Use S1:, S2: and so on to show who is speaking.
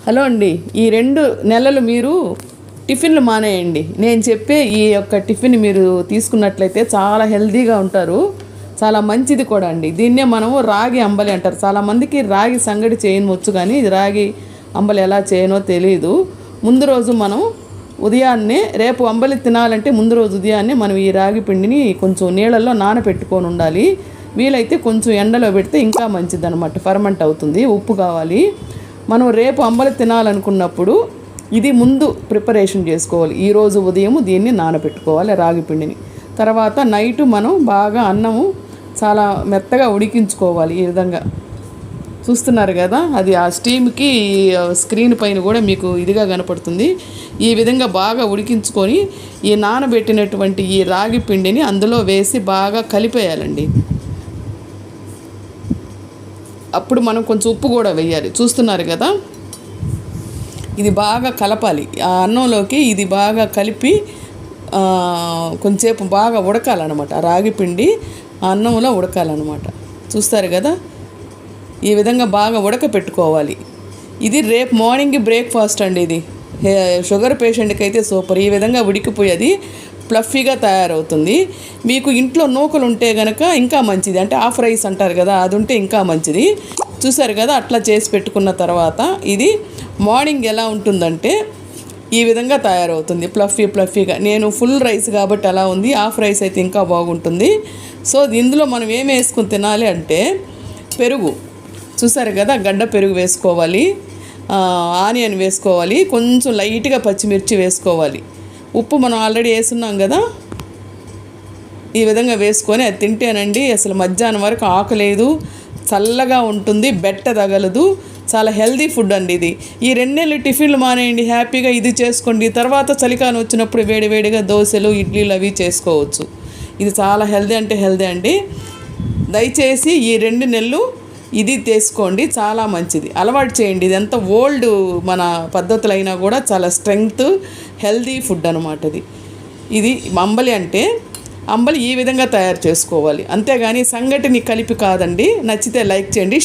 S1: Hello అండి, ఈ 2 నెలలు మీరు టిఫిన్లు మానేయండి. నేను చెప్పే ఈ యొక్క టిఫిన్ మీరు తీసుకున్నట్లయితే చాలా హెల్తీగా ఉంటారు. చాలా మంచిది కూడా అండి. దీన్నే మనము రాగి అంబలి అంటారు. చాలామందికి రాగి సంగటి చేయవచ్చు, కానీ రాగి అంబలి ఎలా చేయనో తెలియదు. ముందు రోజు మనం ఉదయాన్నే, రేపు అంబలి తినాలంటే ముందు రోజు ఉదయాన్నే మనం ఈ రాగి పిండిని కొంచెం నీళ్ళల్లో నానబెట్టుకొని ఉండాలి. వీలైతే కొంచెం ఎండలో పెడితే ఇంకా మంచిది అనమాట, ఫర్మెంట్ అవుతుంది. ఉప్పు కావాలి. మనం రేపు అంబలి తినాలనుకున్నప్పుడు ఇది ముందు ప్రిపరేషన్ చేసుకోవాలి. ఈరోజు ఉదయం దీన్ని నానబెట్టుకోవాలి రాగి పిండిని. తర్వాత నైటు మనం బాగా అన్నము చాలా మెత్తగా ఉడికించుకోవాలి. ఈ విధంగా చూస్తున్నారు కదా, అది ఆ స్టీమ్కి స్క్రీన్ పైన కూడా మీకు ఇదిగా కనపడుతుంది. ఈ విధంగా బాగా ఉడికించుకొని ఈ నానబెట్టినటువంటి ఈ రాగి పిండిని అందులో వేసి బాగా కలిపేయాలండి. అప్పుడు మనం కొంచెం ఉప్పు కూడా వేయాలి. చూస్తున్నారు కదా, ఇది బాగా కలపాలి. ఆ అన్నంలోకి ఇది బాగా కలిపి కొంచెంసేపు బాగా ఉడకాలన్నమాట. ఆ రాగి పిండి ఆ అన్నంలో ఉడకాలన్నమాట. చూస్తారు కదా, ఈ విధంగా బాగా ఉడకపెట్టుకోవాలి. ఇది రేపు మార్నింగ్ బ్రేక్ఫాస్ట్ అండి. ఇది షుగర్ పేషెంట్కి అయితే సూపర్. ఈ విధంగా ఉడికిపోయేది ఫ్లఫీగా తయారవుతుంది. మీకు ఇంట్లో నూకలు ఉంటే కనుక ఇంకా మంచిది, అంటే హాఫ్ రైస్ అంటారు కదా, అది ఉంటే ఇంకా మంచిది. చూసారు కదా, అట్లా చేసి పెట్టుకున్న తర్వాత ఇది మార్నింగ్ ఎలా ఉంటుందంటే ఈ విధంగా తయారవుతుంది, ఫ్లఫీగా. నేను ఫుల్ రైస్ కాబట్టి అలా ఉంది, హాఫ్ రైస్ అయితే ఇంకా బాగుంటుంది. సో ఇందులో మనం ఏం వేసుకుని తినాలి అంటే పెరుగు. చూసారు కదా, గడ్డ పెరుగు వేసుకోవాలి, ఆనియన్ వేసుకోవాలి, కొంచెం లైట్గా పచ్చిమిర్చి వేసుకోవాలి. ఉప్పు మనం ఆల్రెడీ వేసున్నాం కదా. ఈ విధంగా వేసుకొని అది తింటేనండి అసలు మధ్యాహ్నం వరకు ఆకలేదు, చల్లగా ఉంటుంది, బెట్ట తగలదు. చాలా హెల్దీ ఫుడ్ అండి ఇది. ఈ 2 నెలలు టిఫిన్లు మానేయండి, హ్యాపీగా ఇది చేసుకోండి. తర్వాత చలికాలం వచ్చినప్పుడు వేడివేడిగా దోశలు, ఇడ్లీలు అవి చేసుకోవచ్చు. ఇది చాలా హెల్దీ అంటే హెల్దీ అండి. దయచేసి ఈ 2 నెలలు ఇది తీసుకోండి, చాలా మంచిది. అలవాటు చేయండి. ఇది ఎంత ఓల్డ్ మన పద్ధతులైనా కూడా చాలా స్ట్రెంగ్త్, హెల్దీ ఫుడ్ అనమాట ఇది అంబలి అంటే అంబలి ఈ విధంగా తయారు చేసుకోవాలి, అంతేగాని సంగటిని కలిపి కాదండి. నచ్చితే లైక్ చేయండి.